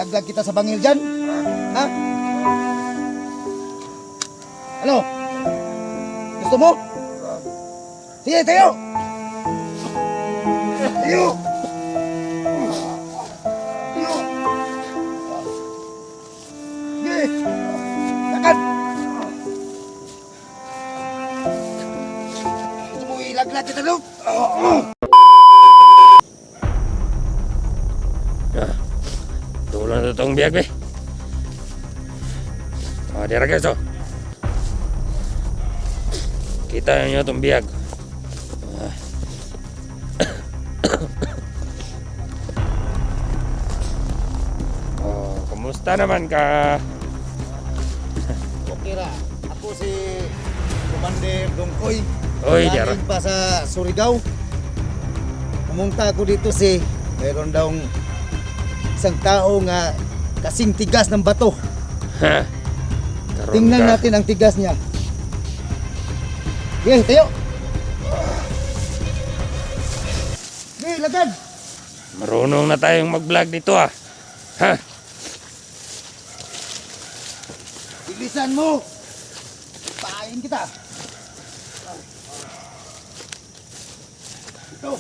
Ilaglag kita sa bangil dyan. Ha? Ano? Gusto mo? Sige, tayo! Tayo! Tayo! Sige! Lakad! Gusto mo ilaglag kita doon? Tulong na itong biyag, be. O, dira guys, o. Kita nyo itong biyag. Oh, kumusta naman ka? Okay ra. Ako si Commander Dongkoy. Oy, dira. Galing pa sa Surigao. Pumunta ako dito mayroon daw isang tao nga kasing tigas ng bato. Ha? Karoon Tingnan ka. natin ang tigas niya. Okay, tayo. Okay, lagad. Marunong na tayong mag-vlog dito, ah. Ha? Bilisan mo. Pain kita. Ito.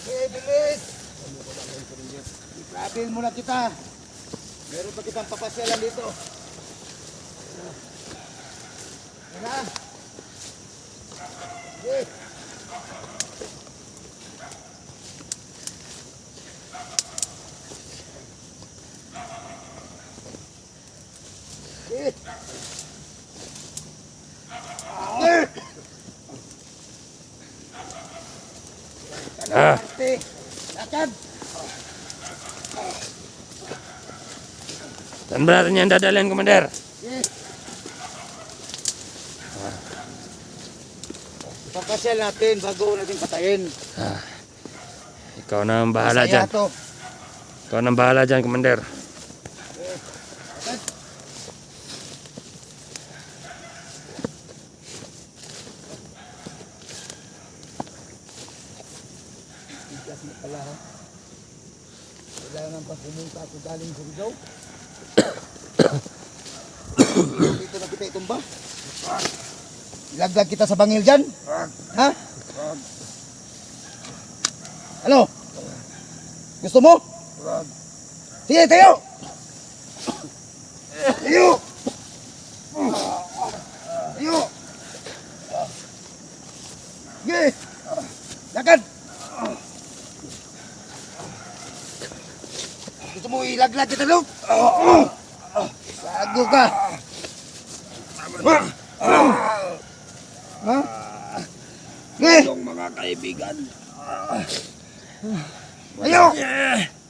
Okay, bilis. I-travel muna kita. Meron pa kitang papasyalan dito. Yan na. Okay. Okay. Ah. Lakad. Saan ba natin yan dadalhin, Commander? Okay. Papasyal natin bago natin patayin. Ah. Ikaw na ang bahala Masaya dyan. to. Ikaw na ang bahala dyan, Commander. Lakad. Tigas mo pala, ha? Kailangan pa pumunta ako galing sa Surigao. Dito na kita itumba. Ilaglag kita sa bangil dyan. Ha? Ano? Gusto mo? Sige, tayo! Tayo! Tayo! Sige! Lakad! Gusto mo ilaglag kita doon? Bago ka! Ha? Yung mga kaibigan. Tayo!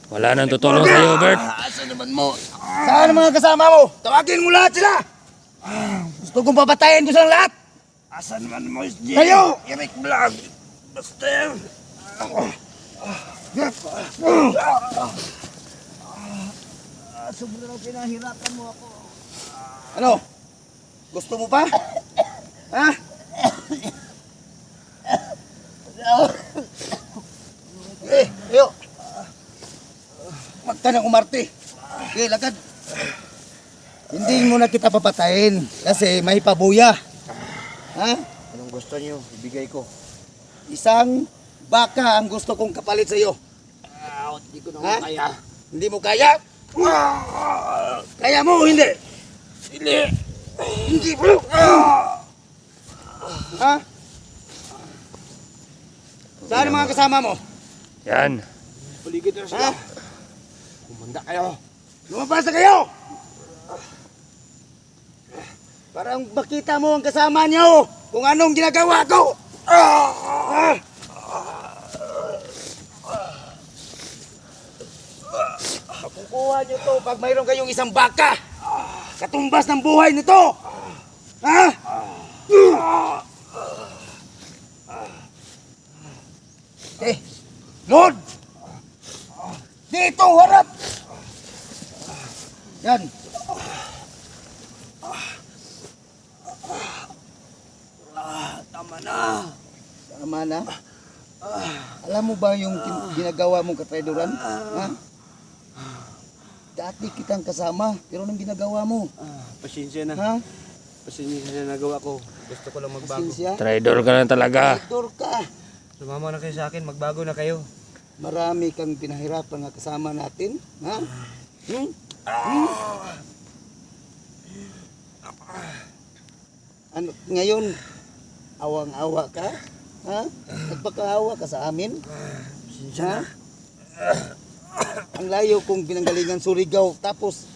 Wala nang tutulong sa'yo, Bert. Asa naman mo? Saan ang mga kasama mo? Tawagin mo lahat sila! Gusto kong papatayin ko silang lahat! Asa naman mo? Tayo! Eric Vlog. Basta. Sobrang pinahirapan mo ako. Ano? Gusto mo pa? Ha? Tayo! Huwag ka nang umarte. Okay, lagad. Hindi mo na kita papatayin kasi may pabuya. Ha? Anong gusto niyo? Ibigay ko. Isang baka ang gusto kong kapalit sa iyo. Hindi ko Ha? na kaya. Hindi mo kaya? Kaya mo o hindi? Hindi. Hindi bro! Ha? Saan ang mga kasama mo? Yan. Paligid na Ha? sila. Kumanda kayo. Lumabas na kayo! Parang makita mo ang kasama niyo kung anong ginagawa ko! Makukuha niyo to pag mayroon kayong isang baka! Katumbas ng buhay nito! Ha? Lord! Dito, harap! Yan. Tama na. Tama na. Alam mo ba yung ginagawa mong katrayduran? Ha? Dati kitang kasama, pero anong ginagawa mo? Pasensya na. Ha? Pasensya na nagawa ko. Gusto ko lang magbago. Pasensya? Traidor ka na talaga. Traidor ka! Sumama na kayo sa akin, magbago na kayo. Marami kang pinahirapan nga kasama natin. Ha? Hmm? Ano, ngayon, awang-awa ka? Ha? Nagpakaawa ka sa amin? Ha? Ang layo kong pinanggalingan Surigao, tapos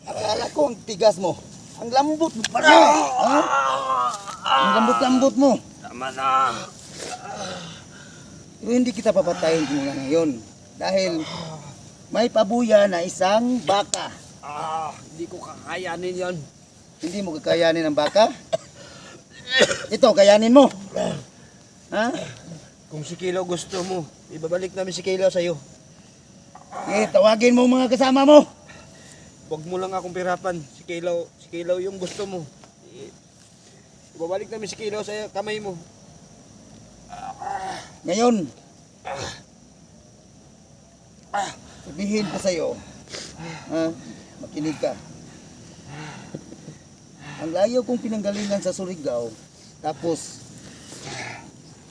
akala ko ang tigas mo. Ang lambot mo pala. Ha? Ang lambot-lambot mo. Tama na. Pero hindi kita papatayin mula ngayon. Dahil may pabuya na isang baka. Hindi ko kakayanin yon. Hindi mo kakayanin ang baka? Ito, kayanin mo. Ha? Kung si Kilo gusto mo, ibabalik namin si Kilo sa'yo. Tawagin mo mga kasama mo. Huwag mo lang akong pirapan. Si Kilo yung gusto mo. Ibabalik namin si Kilo sa kamay mo. Ngayon, sabihin ko sa'yo, makinig ka. Ang layo kong pinanggalingan sa Surigao, tapos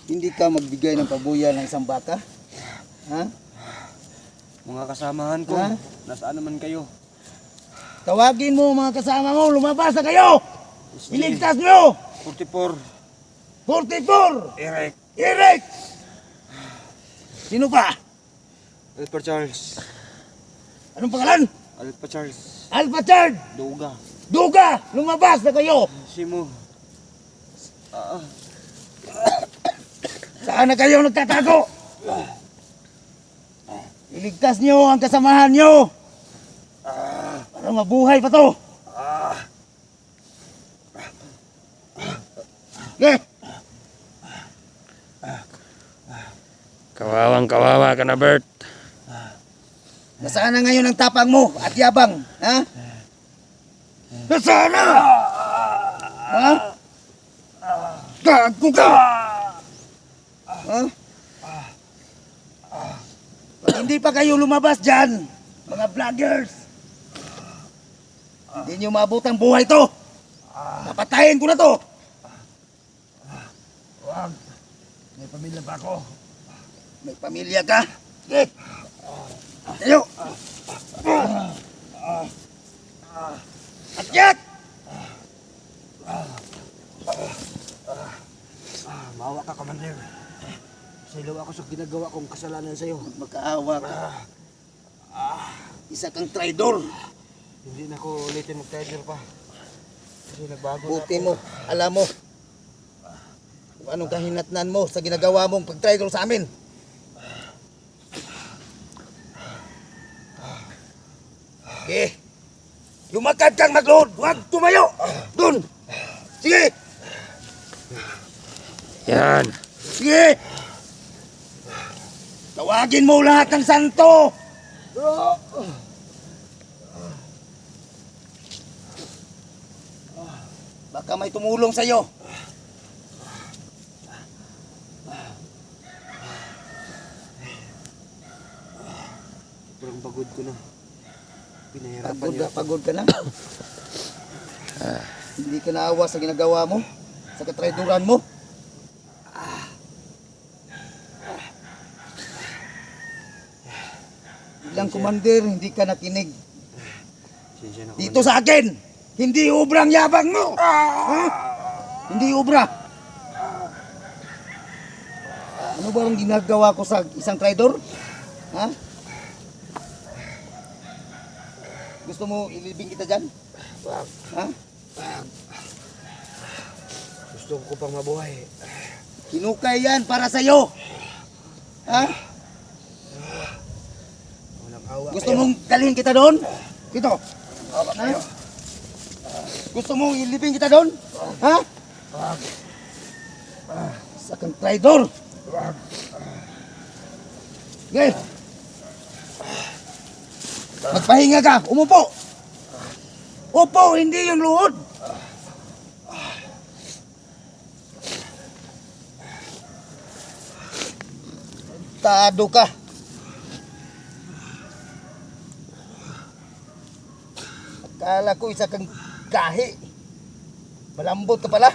hindi ka magbigay ng pabuya ng isang baka? Ha? Mga kasamahan ko, Ha? nasaan naman kayo? Tawagin mo mga kasama mo, lumabas na kayo! Iligtas mo! 44, 44! Eric, Eric! Sino pa? Alpha Charles, Anong pangalan? Alpha Charles, Alpha Chard! Duga, Duga! Lumabas na kayo! Simo. Saan na kayo nagtatago? Iligtas nyo ang kasamahan nyo! Para mabuhay pa to! Okay. Kawawang kawawa ka na, Bert. Nasaan na ngayon ang tapang mo at yabang? Ha? Nasaan na? Ha? Gago ka! Ha? Pag hindi pa kayo lumabas dyan, mga vloggers, hindi nyo maabot ang buhay to. Napatayin ko na to. Wag, may pamilya pa ako. May pamilya ka? Sige. Tayo. Akyat! Maawa ka, Commander. Sailaw ako sa ginagawa kong kasalanan sa'yo. Magkaawa ka. Isa kang traidor. Hindi na ako ulitin mag-trader pa. Kasi nagbago Buti na ako. mo, alam mo kung anong kahinatnan mo sa ginagawa mong pag-traidor sa amin. Okay. Lumakad kang magluhod. Huwag tumayo. Dun. Sige. Yan. Sige. Tawagin mo lahat ng santo. Baka may tumulong sa'yo. Sobrang pagod ko na. Pinahirapan niyo ako. Pagod ka na. Hindi ka naawa sa ginagawa mo, sa katraiduran mo. Bilang commander, hindi ka nakinig. Pasensya na, Dito sa akin, hindi ubrang yabang mo. Ha? Hindi ubra. Ano ba ang ginagawa ko sa isang traidor? Ha? Gusto mo ilibing kita dyan? Ha? Gusto ko pang mabuhay. Hinukay yan para sa'yo. Ha? Walang awa Gusto kayo. mong dalhin kita doon? Dito. Ha? Gusto mong ilibing kita doon? Ha? Isa kang traidor. Okay. Magpahinga ka. Umupo. Upo, hindi yung luhod. Tarantado ka. Akala ko isa kang gahi. Malambot ka pala.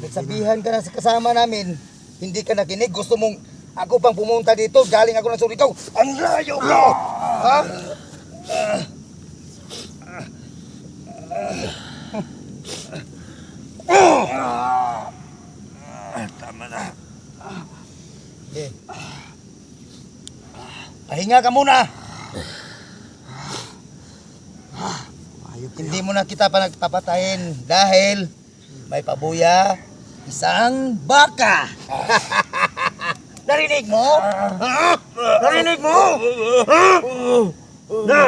Nagsabihan ka na sa kasama namin, hindi ka nakinig. Gusto mong ako pang pumunta dito, galing ako ng Surigao. Ang layo mo! Ha? Tama na. Eh. Pahinga ka muna. Hindi mo na kita pa nagpapatayin dahil may pabuya isang baka. Narinig mo? Ha? Narinig mo? Na!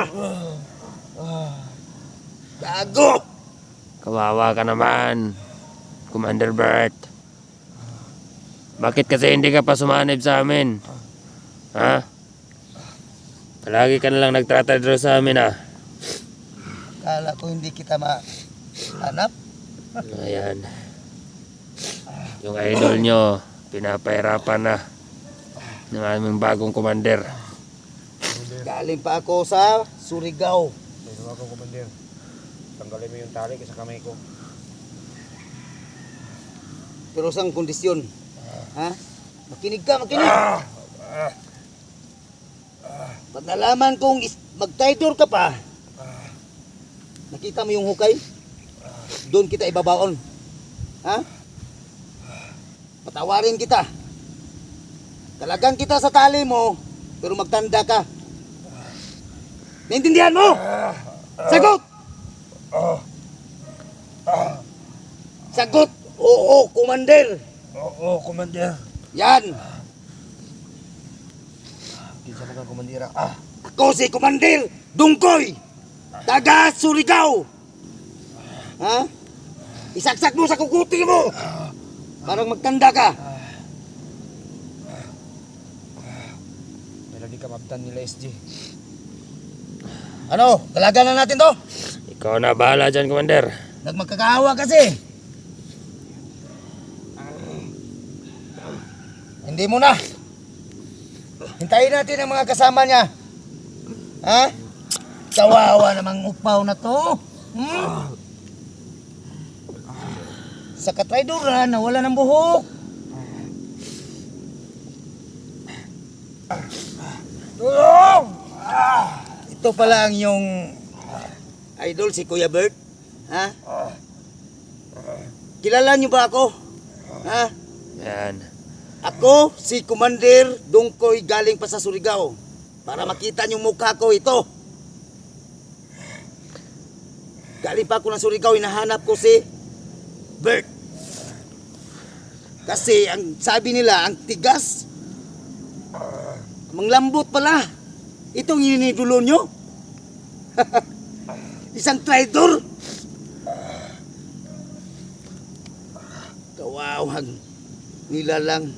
Gago! Kawawa ka naman, Commander Bert. Bakit kasi hindi ka pa sumanib sa amin? Ha? Palagi ka nalang nagtratadro sa amin, ah. Kala ko hindi kita mahanap. Ayan. Yung idol nyo, pinapahirapan na ng aming bagong commander. Galing pa ako sa Surigao. May ako, Commander. Tanggalin mo yung tali sa kamay ko. Pero sang kondisyon? Ha? Makinig ka, makinig! Pag nalaman kong mag-traitor ka pa, nakita mo yung hukay? Doon kita ibabaon. Ha? Patawarin kita. Talagang kita sa tali mo, pero magtanda ka. Naintindihan mo? Sagot! Sagot! Oo, Commander! Oo, Commander. Yan! Kinsa mo kang komandira. Ako si Commander Dungkoy! Taga Surigao! Ha? Isaksak mo sa kukuti mo! Parang magtanda ka! May lagi ka mabtan nila, SG. Ano? Dalagan na natin to? Ikaw na bahala dyan, Commander. Nagmagkakawa kasi! Hindi mo na! Hintayin natin ang mga kasama niya! Ha? Kawawa namang upaw na to! Hmm? Sa katrayduran na wala ng buhok! Tulong! Ito pala ang yung idol, si Kuya Bert. Ha? Kilala niyo ba ako? Ha? Yan. Ako, si Commander Dungkoy galing pa sa Surigao. Para makita niyo mukha ko ito. Galing pa ako ng Surigao, hinahanap ko si Bert. Kasi ang sabi nila, ang tigas. Manglambot pala. Itong inidulo nyo. Isang traitor. Kawawang nilalang.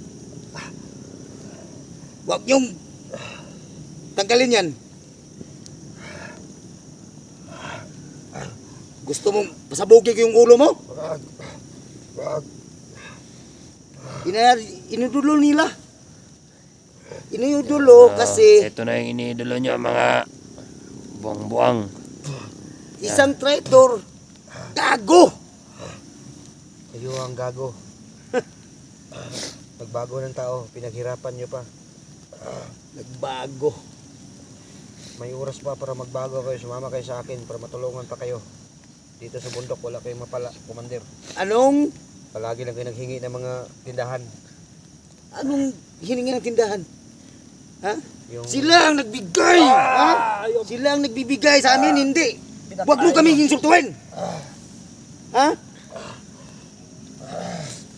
Huwag niyong tanggalin yan. Gusto mong pasabugin ko yung ulo mo? Inudulo nila. Inudulo kasi Ito na yung iniidolo nyo, mga buwang-buwang. isang traitor. Gago! Kayo ang gago. Pagbago ng tao, pinaghirapan nyo pa. Nagbago. May oras pa para magbago kayo. Sumama kayo sa akin para matulungan pa kayo. Dito sa bundok, wala kayong mapala, Commander. Anong Palagi lang kayo naghingi ng mga tindahan. hiningi ng tindahan? Ha? Yung... Sila ang nagbigay! Ha? Sila ang nagbibigay sa amin, hindi. Huwag mo kami insultuhin! Ha?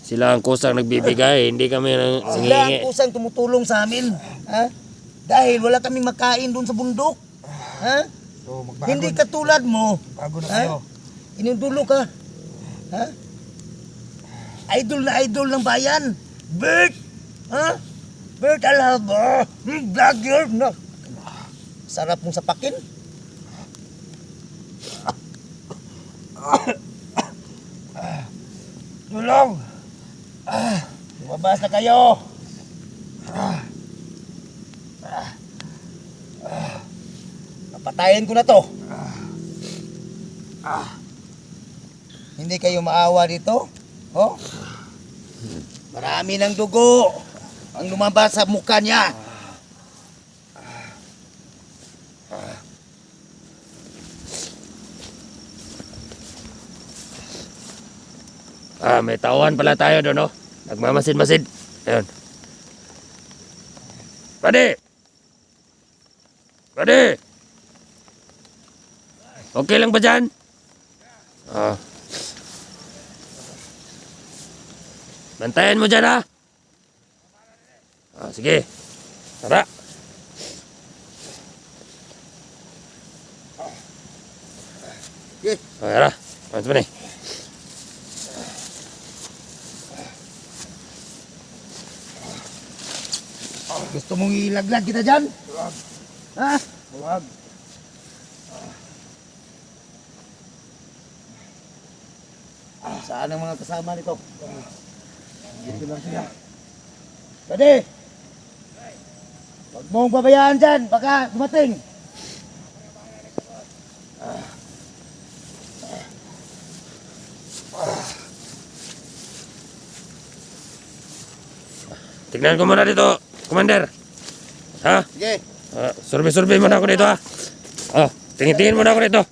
Sila ang kusang nagbibigay, hindi kami nang Sila ang singingi. kusang tumutulong sa amin. Ha? Dahil wala kaming makain doon sa bundok. Ha? So, magbago, Hindi katulad mo. bago na Ha? kayo. Inudulo ka. Ha? Idol na idol ng bayan. Bert! Ha? Bert Alhaba. Vlogger na. Sarap mong sapakin. Tulong! Taas na kayo. Papatayin ko na to. Hindi kayo maawa dito? Oh? Marami ng dugo ang lumabas sa mukha niya. May tauhan pala tayo doon, no? Nagmamasid-masid. Ayun. Pwede! Pwede! Okay lang ba dyan? Bantayan mo dyan, ha? Sige. Tara. Sige. Tara. Ano ba ni? Gusto mong ilaglag kita dyan? Ha? Huwag. Saan ang mga kasama nito? Dito lang sila. Pwede! Huwag mong babayaan dyan, baka dumating. Tignan ko muna dito, Commander. Ha? Sige. Survey-survey muna ako dito, ha? Tingin-tingin muna ako dito.